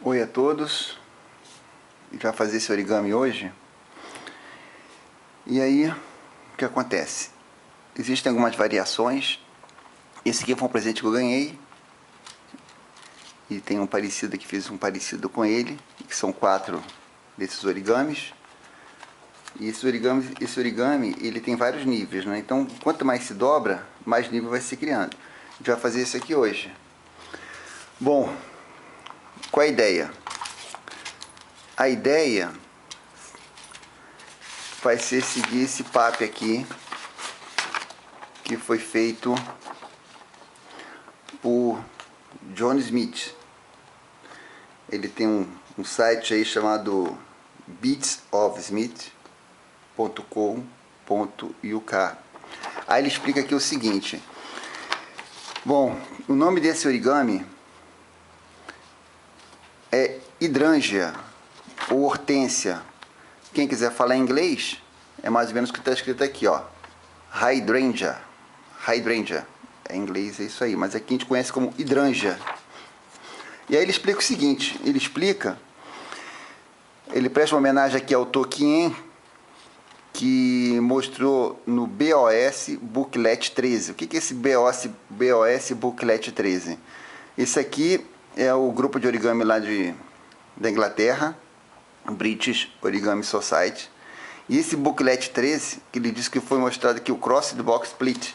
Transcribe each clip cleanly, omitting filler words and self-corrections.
Oi a todos, a gente vai fazer esse origami hoje. E aí, o que acontece? Existem algumas variações. Esse aqui foi um presente que eu ganhei. E tem um parecido aqui, fiz um parecido com ele, que são 4 desses origamis. E esse origami, ele tem vários níveis, né? Então, quanto mais se dobra, mais nível vai se criando. A gente vai fazer isso aqui hoje. Bom, qual é a ideia? A ideia vai ser seguir esse papo aqui, que foi feito por John Smith. Ele tem um site aí chamado beatsofsmith.com.uk. Aí ele explica aqui o seguinte. Bom, o nome desse origami é hidrangeia ou hortênsia. Quem quiser falar inglês, é mais ou menos o que está escrito aqui, ó. Hydrangea. Hydrangea. É em inglês, é isso aí. Mas aqui a gente conhece como hidrangeia. E aí ele explica o seguinte. Ele presta uma homenagem aqui ao Tolkien, que mostrou no BOS Booklet 13. O que é esse BOS Booklet 13? Esse aqui é o grupo de origami lá da Inglaterra, British Origami Society. E esse Booklet 13, que ele disse que foi mostrado aqui, o Crossed Box Split,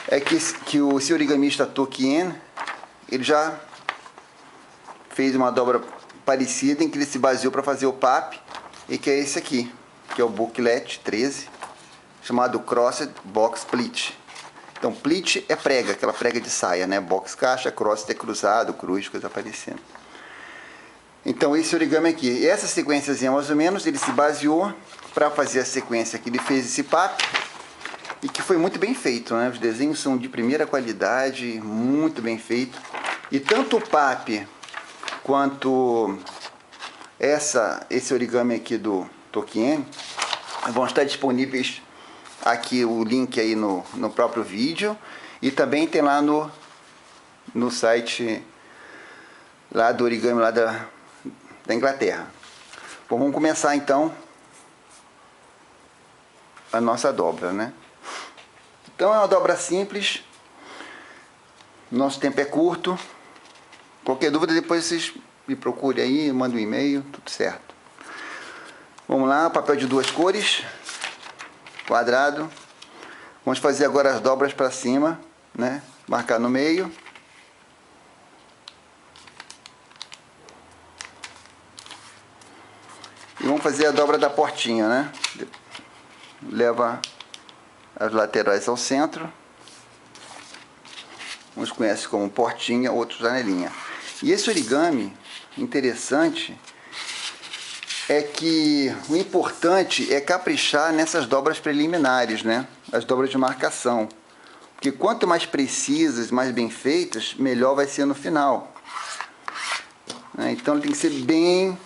é que esse origamista Tolkien, ele já fez uma dobra parecida em que ele se baseou para fazer o PAP, e que é esse aqui, que é o Booklet 13, chamado Crossed Box Split. Então, pleat é prega, aquela prega de saia, né? Box caixa, crossed é cruzado, cruz, coisa parecendo. Então, esse origami aqui, e essa sequênciazinha mais ou menos, ele se baseou para fazer a sequência que ele fez esse PAP, e que foi muito bem feito, né? Os desenhos são de primeira qualidade, muito bem feito. E tanto o PAP quanto esse origami aqui do Tolkien vão estar disponíveis aqui, o link aí no próprio vídeo, e também tem lá no site lá do origami lá da Inglaterra. Bom, vamos começar então a nossa dobra, né? Então é uma dobra simples, nosso tempo é curto. Qualquer dúvida depois vocês me procurem aí, mandem um e-mail, tudo certo. Vamos lá, papel de 2 cores, quadrado. Vamos fazer agora as dobras para cima, né? Marcar no meio. E vamos fazer a dobra da portinha, né? Leva as laterais ao centro. Uns conhecem como portinha, outros janelinha. E esse origami, interessante, é que o importante é caprichar nessas dobras preliminares, né? As dobras de marcação. Porque quanto mais precisas, mais bem feitas, melhor vai ser no final. Então tem que ser bem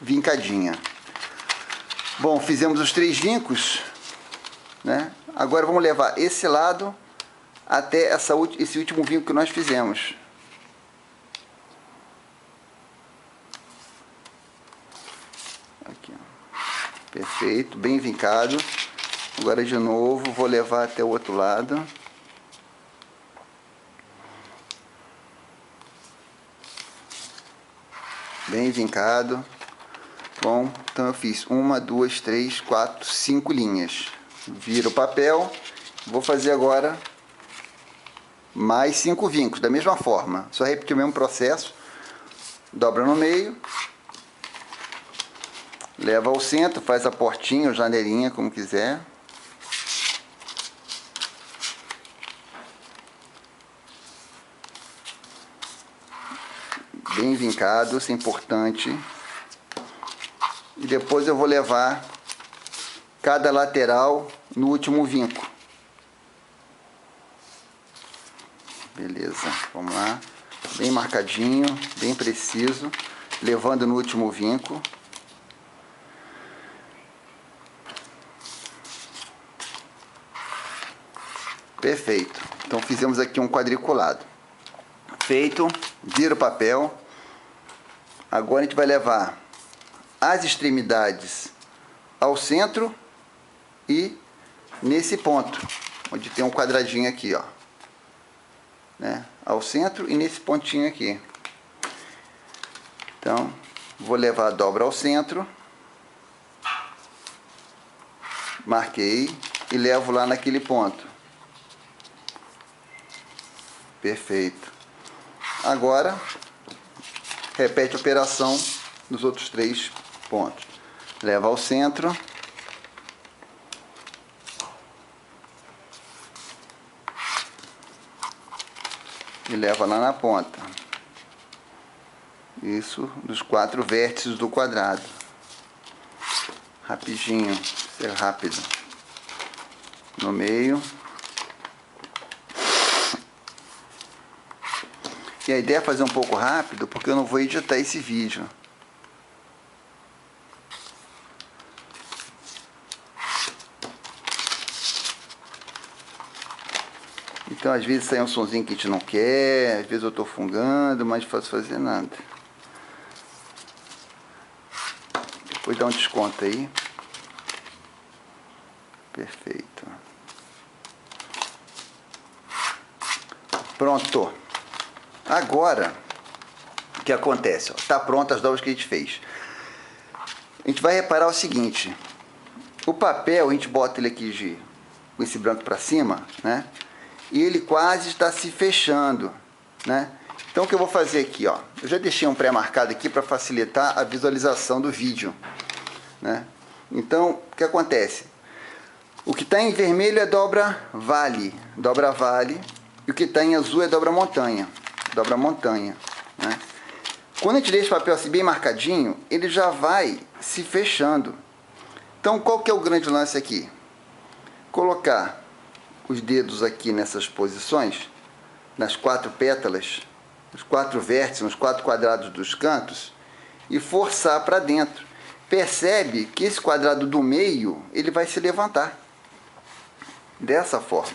vincadinha. Bom, fizemos os 3 vincos, né? Agora vamos levar esse lado até esse último vinco que nós fizemos. Aqui, ó. Perfeito, bem vincado. Agora de novo, vou levar até o outro lado. Bem vincado. Bom, então eu fiz 1, 2, 3, 4, 5 linhas. Viro o papel. Vou fazer agora mais 5 vincos, da mesma forma. Só repetir o mesmo processo. Dobra no meio. Leva ao centro, faz a portinha ou janelinha, como quiser. Bem vincado, isso é importante. E depois eu vou levar cada lateral no último vinco. Beleza, vamos lá. Bem marcadinho, bem preciso. Levando no último vinco. Perfeito. Então fizemos aqui um quadriculado. Feito, vira o papel. Agora a gente vai levar as extremidades ao centro e nesse ponto, onde tem um quadradinho aqui, ó, né? Ao centro e nesse pontinho aqui. Então, vou levar a dobra ao centro, marquei e levo lá naquele ponto. Perfeito. Agora, repete a operação nos outros 3 pontos. Leva ao centro. E leva lá na ponta. Isso dos 4 vértices do quadrado. Rapidinho, ser rápido. No meio. E a ideia é fazer um pouco rápido, porque eu não vou editar esse vídeo. Então, às vezes sai um sonzinho que a gente não quer, às vezes eu estou fungando, mas não posso fazer nada. Depois dá um desconto aí. Perfeito. Pronto. Agora, o que acontece? Está pronto as dobras que a gente fez. A gente vai reparar o seguinte. O papel, a gente bota ele aqui com esse branco para cima, né? E ele quase está se fechando, né? Então o que eu vou fazer aqui, ó, eu já deixei um pré-marcado aqui para facilitar a visualização do vídeo, né? Então o que acontece? O que está em vermelho é dobra vale, e o que está em azul é dobra montanha, né? Quando a gente deixa o papel assim bem marcadinho, ele já vai se fechando. Então qual que é o grande lance aqui? Colocar os dedos aqui nessas posições, nas 4 pétalas, os 4 vértices, nos 4 quadrados dos cantos, e forçar para dentro. Percebe que esse quadrado do meio, ele vai se levantar. Dessa forma.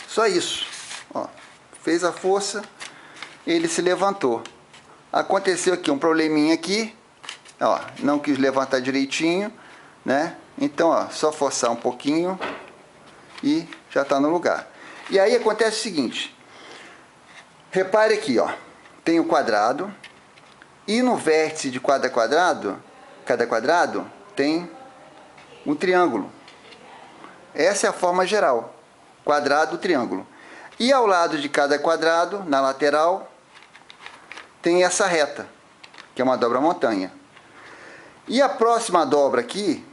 Só isso. Ó, fez a força, ele se levantou. Aconteceu aqui um probleminha aqui, ó, não quis levantar direitinho, né? Então, ó, só forçar um pouquinho e já está no lugar. E aí acontece o seguinte, repare aqui, ó, tem o quadrado e no vértice de cada quadrado tem um triângulo. Essa é a forma geral, quadrado, triângulo. E ao lado de cada quadrado, na lateral, tem essa reta, que é uma dobra montanha. E a próxima dobra aqui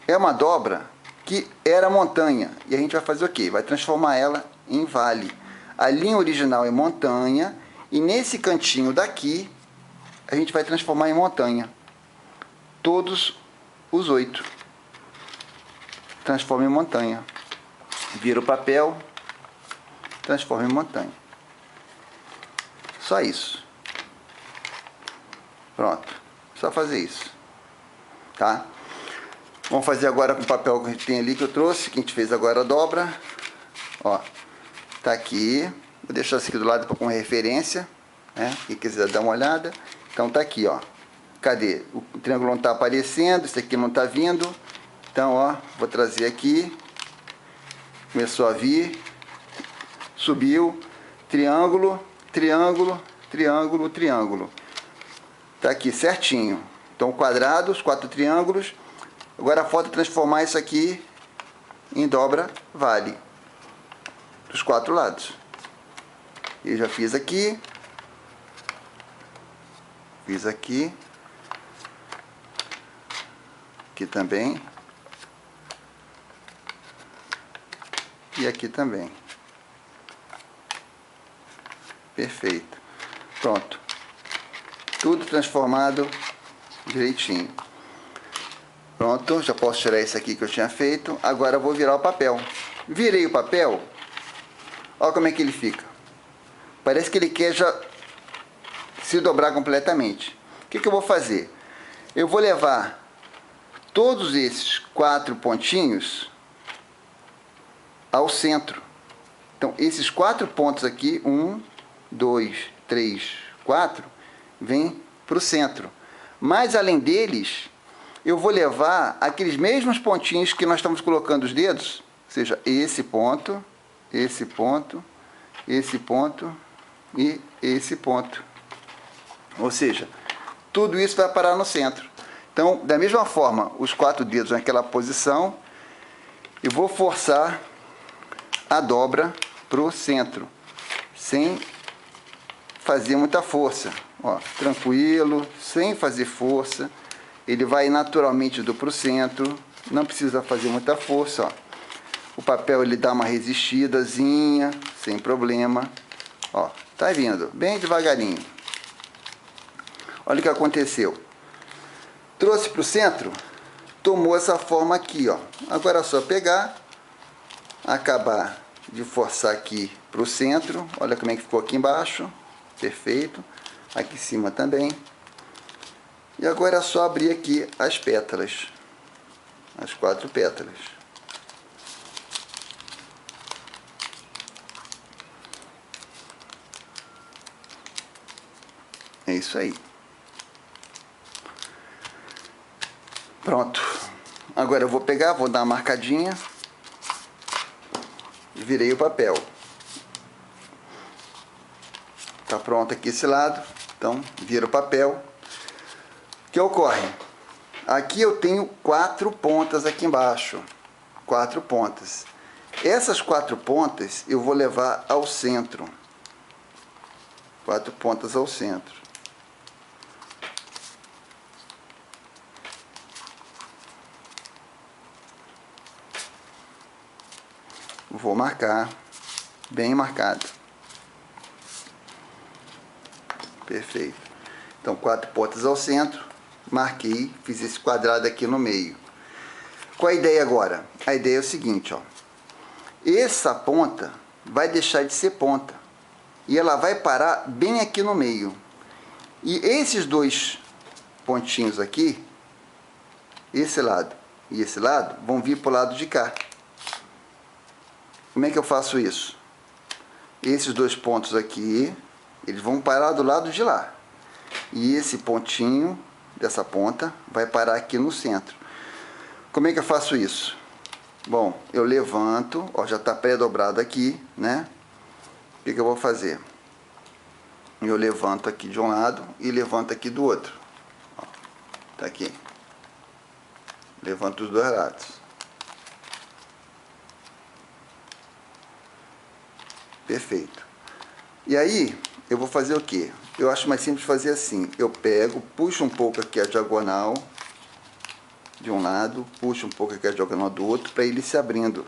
é uma dobra que era montanha. E a gente vai fazer o quê? Vai transformar ela em vale. A linha original é montanha e nesse cantinho daqui a gente vai transformar em montanha. Todos os 8. Transforma em montanha. Vira o papel, transforma em montanha. Só isso. Pronto. Só fazer isso. Tá? Vamos fazer agora com o papel que a gente tem ali que eu trouxe, que a gente fez agora a dobra. Ó, tá aqui. Vou deixar isso aqui do lado como referência, né? Quem quiser dar uma olhada. Então tá aqui, ó. Cadê? O triângulo não tá aparecendo, esse aqui não tá vindo. Então, ó, vou trazer aqui. Começou a vir. Subiu. Triângulo, triângulo, triângulo, triângulo. Tá aqui certinho. Então, quadrado, os 4 triângulos. Agora falta transformar isso aqui em dobra vale. Dos 4 lados. Eu já fiz aqui. Fiz aqui. Aqui também. E aqui também. Perfeito. Pronto. Tudo transformado direitinho. Pronto, já posso tirar esse aqui que eu tinha feito. Agora eu vou virar o papel. Virei o papel. Olha como é que ele fica. Parece que ele quer já se dobrar completamente. O que eu vou fazer? Eu vou levar todos esses 4 pontinhos ao centro. Então, esses 4 pontos aqui, 1, 2, 3, 4, vem para o centro. Mas além deles, eu vou levar aqueles mesmos pontinhos que nós estamos colocando os dedos, ou seja, esse ponto, esse ponto, esse ponto e esse ponto. Ou seja, tudo isso vai parar no centro. Então, da mesma forma, os 4 dedos naquela posição, eu vou forçar a dobra para o centro, sem fazer muita força. Ó, tranquilo, sem fazer força. Ele vai naturalmente para o centro, não precisa fazer muita força. Ó. O papel ele dá uma resistidazinha, sem problema. Ó, tá vindo, bem devagarinho. Olha o que aconteceu. Trouxe para o centro, tomou essa forma aqui, ó. Agora é só pegar, acabar de forçar aqui para o centro. Olha como é que ficou aqui embaixo. Perfeito. Aqui em cima também. E agora é só abrir aqui as pétalas. As 4 pétalas. É isso aí. Pronto. Agora eu vou pegar, vou dar uma marcadinha. Virei o papel. Tá pronto aqui esse lado. Então, vira o papel. O que ocorre? Aqui eu tenho 4 pontas aqui embaixo. 4 pontas. Essas 4 pontas eu vou levar ao centro. 4 pontas ao centro. Vou marcar, bem marcado. Perfeito. Então, 4 pontas ao centro, marquei, fiz esse quadrado aqui no meio. Qual a ideia agora? A ideia é o seguinte, ó. Essa ponta vai deixar de ser ponta e ela vai parar bem aqui no meio. E esses 2 pontinhos aqui, esse lado e esse lado, vão vir para o lado de cá. Como é que eu faço isso? Esses 2 pontos aqui, eles vão parar do lado de lá. E esse pontinho dessa ponta vai parar aqui no centro. Como é que eu faço isso? Bom, eu levanto, ó, já está pré-dobrado aqui, né? O que eu vou fazer? Eu levanto aqui de um lado e levanto aqui do outro. Ó, tá aqui. Levanto os 2 lados. Perfeito. E aí, eu vou fazer o quê? Eu acho mais simples fazer assim. Eu pego, puxo um pouco aqui a diagonal de um lado, puxo um pouco aqui a diagonal do outro, para ele se abrindo.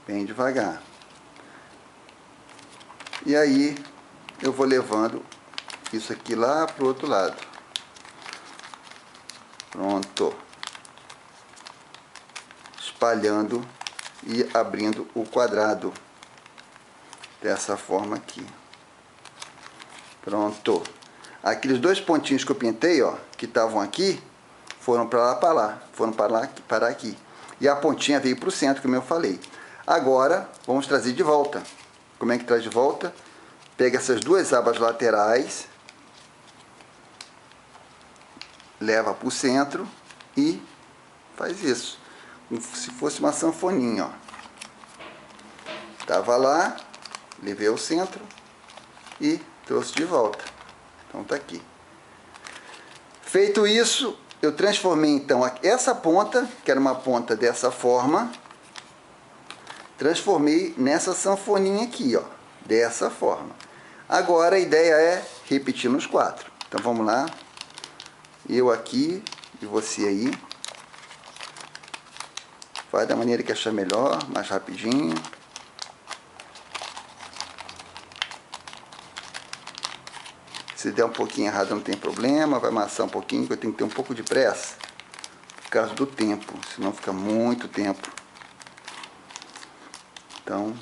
Bem devagar. E aí, eu vou levando isso aqui lá para o outro lado. Pronto. Espalhando e abrindo o quadrado. Dessa forma aqui. Pronto. Aqueles 2 pontinhos que eu pintei, ó, que estavam aqui, foram para lá, foram para aqui. E a pontinha veio para o centro, como eu falei. Agora, vamos trazer de volta. Como é que traz de volta? Pega essas 2 abas laterais, leva para o centro e faz isso. Como se fosse uma sanfoninha, ó. Tava lá, levei ao centro e trouxe de volta. Então tá aqui. Feito isso, eu transformei então essa ponta, que era uma ponta dessa forma, transformei nessa sanfoninha aqui, ó, dessa forma. Agora a ideia é repetir nos 4. Então vamos lá. Eu aqui e você aí. Faz da maneira que achar melhor, mais rapidinho. Se der um pouquinho errado não tem problema, vai amassar um pouquinho, porque eu tenho que ter um pouco de pressa, por causa do tempo, senão fica muito tempo. Então,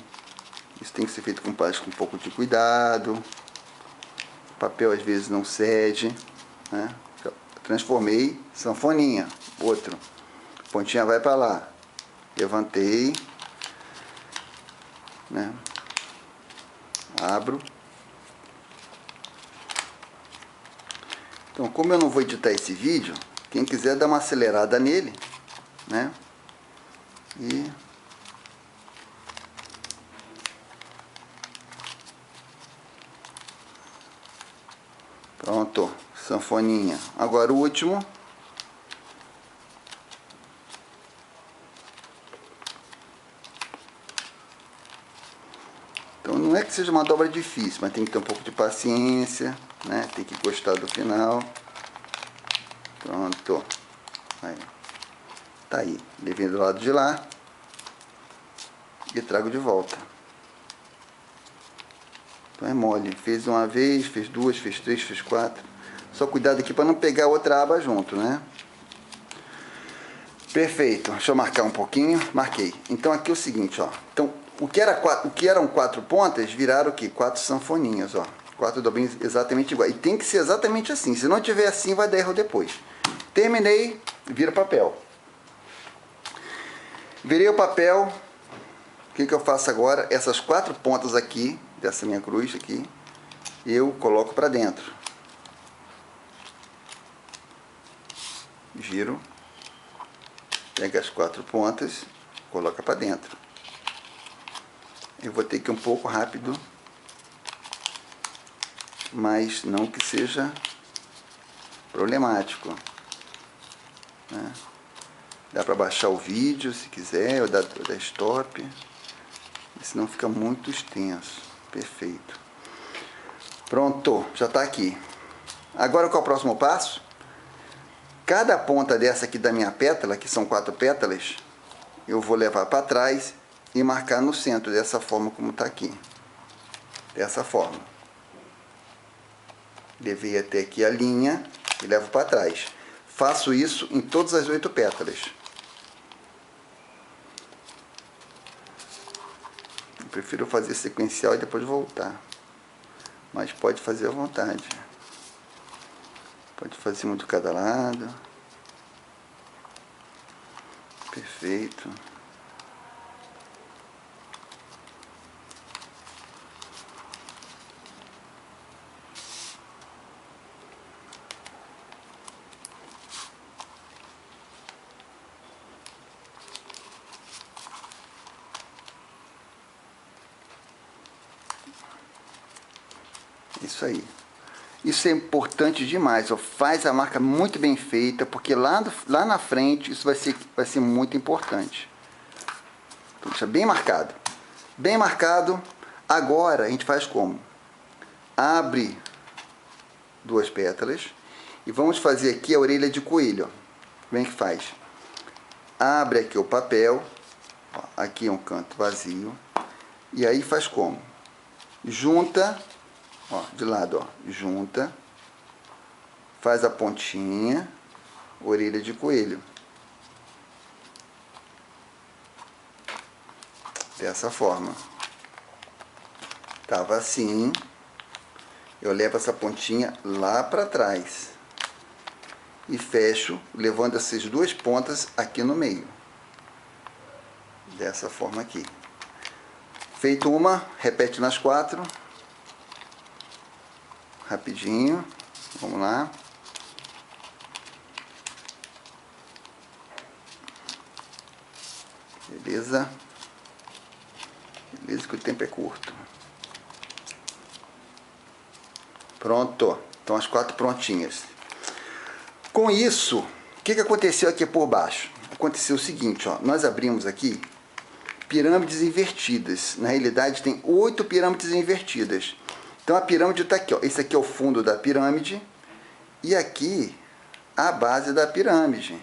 isso tem que ser feito com um pouco de cuidado. O papel às vezes não cede, né? Transformei, sanfoninha, outro. Pontinha vai para lá. Levantei, né? Abro. Então, como eu não vou editar esse vídeo, quem quiser dar uma acelerada nele, né? E pronto, sanfoninha. Agora o último. Então não é que seja uma dobra difícil, mas tem que ter um pouco de paciência, né? Tem que gostar do final. Pronto. Aí. Tá aí. Levei do lado de lá e trago de volta. Então é mole. Fez uma vez, fez duas, fez três, fez quatro. Só cuidado aqui para não pegar outra aba junto, né? Perfeito. Deixa eu marcar um pouquinho. Marquei. Então aqui é o seguinte, ó. Então o que eram 4 pontas viraram o quê? 4 sanfoninhas, ó. 4 dobrinhos exatamente iguais. E tem que ser exatamente assim. Se não tiver assim, vai dar erro depois. Terminei, vira papel. Virei o papel. O que eu faço agora? Essas 4 pontas aqui, dessa minha cruz aqui, eu coloco para dentro. Giro. Pega as 4 pontas, coloca para dentro. Eu vou ter que ir um pouco rápido, mas não que seja problemático, né? Dá para baixar o vídeo se quiser, ou dar stop, senão fica muito extenso. Perfeito. Pronto, já está aqui. Agora qual é o próximo passo? Cada ponta dessa aqui da minha pétala, que são 4 pétalas, eu vou levar para trás e marcar no centro, dessa forma como está aqui. Dessa forma. Levei até aqui a linha e levo para trás. Faço isso em todas as 8 pétalas. Eu prefiro fazer sequencial e depois voltar. Mas pode fazer à vontade. Pode fazer um de cada lado. Perfeito. Isso aí. Isso é importante demais, ó. Faz a marca muito bem feita, porque lá na frente isso vai ser muito importante. Então, deixa bem marcado. Bem marcado. Agora a gente faz como? Abre 2 pétalas e vamos fazer aqui a orelha de coelho, ó. Como é que faz? Abre aqui o papel, ó, aqui é um canto vazio, e aí faz como? Junta, ó, de lado, ó, junta, faz a pontinha, orelha de coelho. Dessa forma. Tava assim, eu levo essa pontinha lá para trás e fecho, levando essas 2 pontas aqui no meio. Dessa forma aqui. Feito uma, repete nas 4. Rapidinho. Vamos lá. Beleza. Beleza que o tempo é curto. Pronto. Então as 4 prontinhas. Com isso, o que aconteceu aqui por baixo? Aconteceu o seguinte, ó. Nós abrimos aqui pirâmides invertidas. Na realidade tem 8 pirâmides invertidas. Então a pirâmide está aqui, ó. Esse aqui é o fundo da pirâmide. E aqui a base da pirâmide.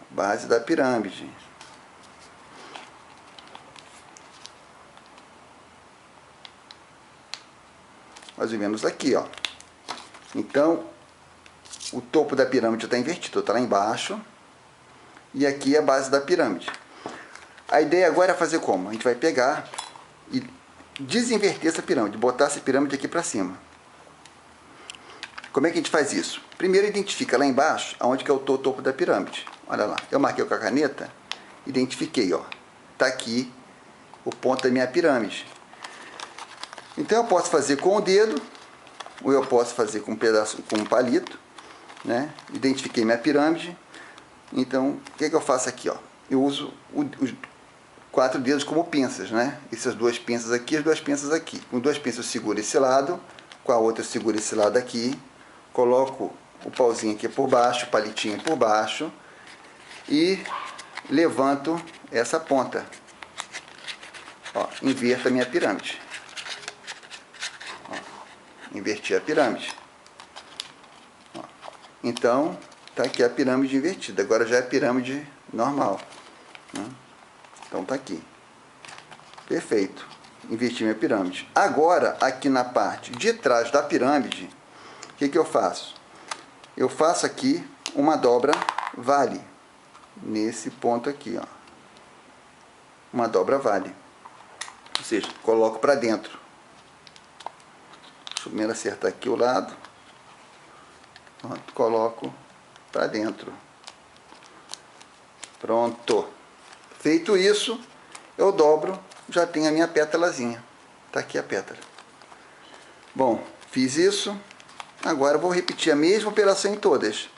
Base da pirâmide. Mais ou menos aqui, ó. Então, o topo da pirâmide está invertido, está lá embaixo. E aqui é a base da pirâmide. A ideia agora é fazer como? A gente vai pegar e desinverter essa pirâmide, botar essa pirâmide aqui para cima. Como é que a gente faz isso? Primeiro identifica lá embaixo, onde que é o topo da pirâmide. Olha lá, eu marquei com a caneta, identifiquei, ó. Tá aqui o ponto da minha pirâmide. Então eu posso fazer com o dedo, ou eu posso fazer com um pedaço, com um palito, né? Identifiquei minha pirâmide. Então, o que eu faço aqui, ó? Eu uso os 4 dedos como pinças, né? Essas 2 pinças aqui, as 2 pinças aqui. Com 2 pinças eu seguro esse lado, com a outra eu seguro esse lado aqui, coloco o pauzinho aqui por baixo, o palitinho por baixo e levanto essa ponta. Ó, inverto a minha pirâmide. Ó, inverti a pirâmide. Ó, então, tá aqui a pirâmide invertida. Agora já é a pirâmide normal, né? Então tá aqui. Perfeito. Inverti minha pirâmide. Agora, aqui na parte de trás da pirâmide, o que eu faço? Eu faço aqui uma dobra vale. Nesse ponto aqui, ó. Uma dobra vale. Ou seja, coloco para dentro. Deixa eu primeiro acertar aqui o lado. Pronto, coloco para dentro. Pronto. Feito isso, eu dobro, já tenho a minha pétalazinha. Tá aqui a pétala. Bom, fiz isso. Agora eu vou repetir a mesma operação em todas.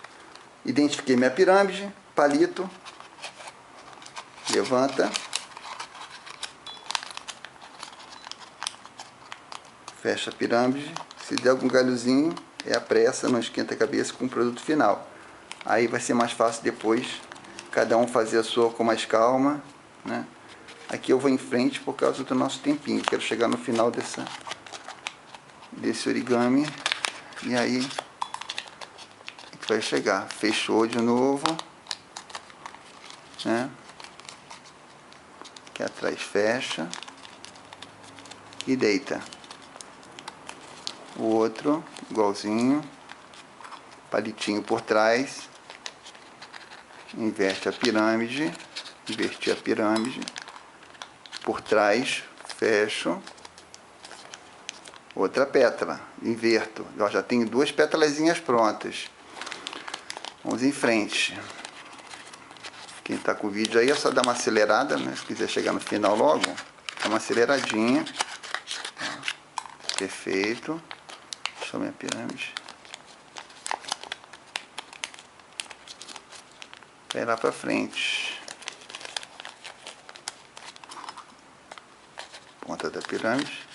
Identifiquei minha pirâmide, palito, levanta, fecha a pirâmide. Se der algum galhozinho, é a pressa, não esquenta a cabeça com o produto final. Aí vai ser mais fácil depois, cada um fazer a sua com mais calma, né? Aqui eu vou em frente por causa do nosso tempinho. Quero chegar no final desse origami. E aí vai chegar. Fechou de novo, né? Aqui atrás fecha e deita. O outro igualzinho, palitinho por trás, inverte a pirâmide, inverti a pirâmide, por trás fecho, outra pétala, inverto. Eu já tenho 2 pétalazinhas prontas. Vamos em frente. Quem está com o vídeo aí é só dar uma acelerada, né? Se quiser chegar no final logo, dá uma aceleradinha. Perfeito. Deixa eu ver a pirâmide. Vai lá para frente. Ponta da pirâmide.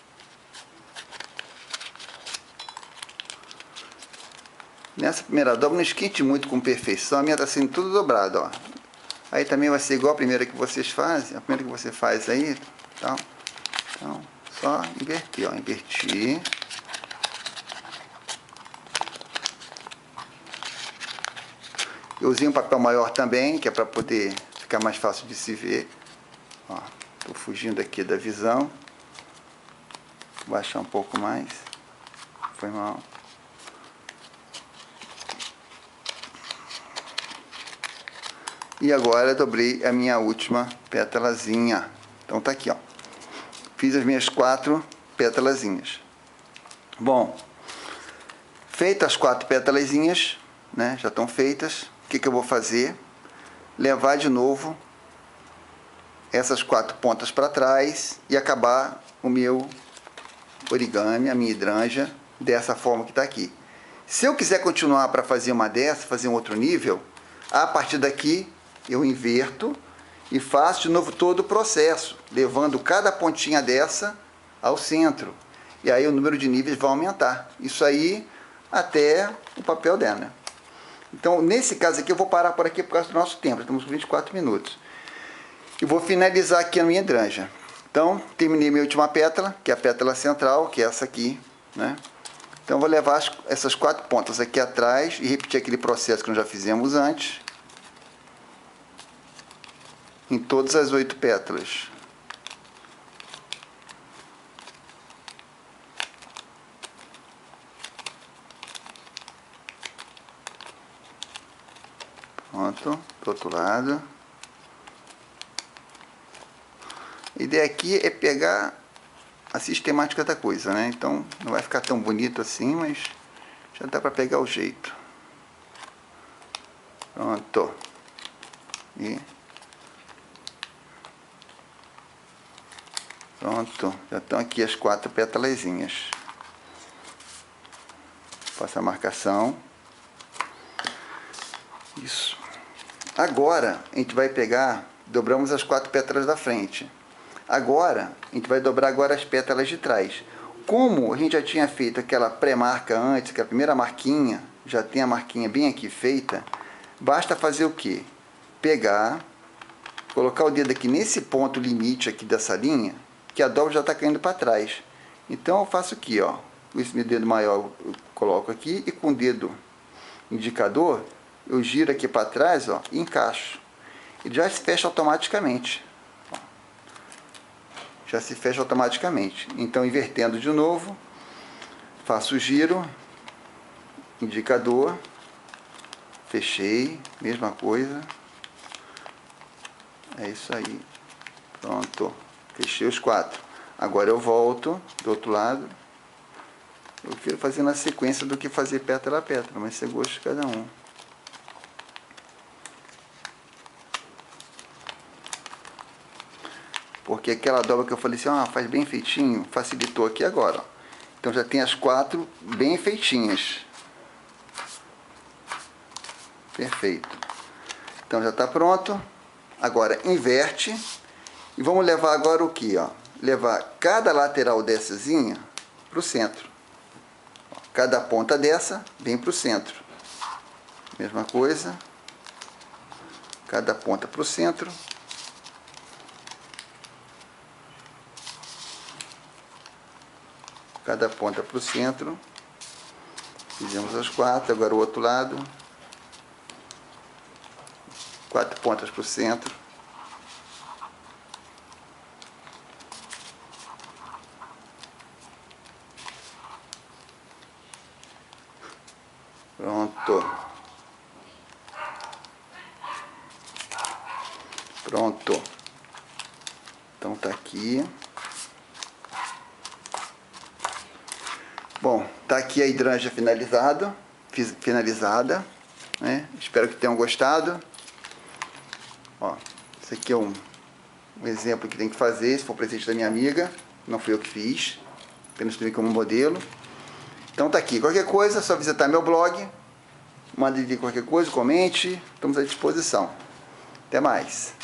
Nessa primeira dobra, não esquente muito com perfeição. A minha está sendo tudo dobrada, ó. Aí também vai ser igual a primeira que vocês fazem. A primeira que você faz aí, tá? Então, só inverter, ó. Invertir. Eu usei um papel maior também, que é para poder ficar mais fácil de se ver. Ó, tô fugindo aqui da visão. Vou baixar um pouco mais. Foi mal. E agora dobrei a minha última pétalazinha. Então tá aqui, ó. Fiz as minhas 4 pétalazinhas. Bom, feitas as 4 pétalazinhas, né? Já estão feitas. O que eu vou fazer? Levar de novo essas 4 pontas para trás e acabar o meu origami, a minha hidranja, dessa forma que está aqui. Se eu quiser continuar para fazer uma dessa, fazer um outro nível, a partir daqui eu inverto e faço de novo todo o processo, levando cada pontinha dessa ao centro. E aí o número de níveis vai aumentar. Isso aí até o papel dela, né? Então, nesse caso aqui, eu vou parar por aqui por causa do nosso tempo. Estamos com 24 minutos. E vou finalizar aqui a minha hidranja. Então, terminei minha última pétala, que é a pétala central, que é essa aqui, né? Então, vou levar essas 4 pontas aqui atrás e repetir aquele processo que nós já fizemos antes. Em todas as 8 pétalas. Pronto, do outro lado. A ideia aqui é pegar a sistemática da coisa, né? Então, não vai ficar tão bonito assim, mas já dá para pegar o jeito. Pronto. E pronto, já estão aqui as 4 pétalazinhas. Faço a marcação. Isso. Agora, a gente vai pegar, dobramos as 4 pétalas da frente. Agora, a gente vai dobrar agora as pétalas de trás. Como a gente já tinha feito aquela pré-marca antes, que é a primeira marquinha, já tem a marquinha bem aqui feita, basta fazer o quê? Pegar, colocar o dedo aqui nesse ponto limite aqui dessa linha, que a dobra já está caindo para trás. Então eu faço aqui, ó, com esse meu dedo maior eu coloco aqui e com o dedo indicador eu giro aqui para trás, ó, e encaixo. Ele já se fecha automaticamente. Já se fecha automaticamente. Então, invertendo de novo, faço o giro, indicador, fechei, mesma coisa. É isso aí. Pronto. Fechei os 4. Agora eu volto do outro lado. Eu prefiro fazer na sequência do que fazer pétala a pétala, mas isso é gosto de cada um. Porque aquela dobra que eu falei assim, ah, faz bem feitinho, facilitou aqui agora. Ó. Então já tem as 4 bem feitinhas. Perfeito. Então já está pronto. Agora inverte. E vamos levar agora o que? Ó? Levar cada lateral dessazinha para o centro. Cada ponta dessa vem para o centro. Mesma coisa. Cada ponta para o centro. Cada ponta para o centro. Fizemos as 4, agora o outro lado. 4 pontas para o centro. Pronto. Pronto. Então tá aqui. Bom, tá aqui a hidranja finalizada, né? Espero que tenham gostado. Ó, esse aqui é um exemplo que tem que fazer, se for presente da minha amiga, não fui eu que fiz, apenas tomei como modelo. Então tá aqui, qualquer coisa é só visitar meu blog, mande qualquer coisa, comente, estamos à disposição. Até mais.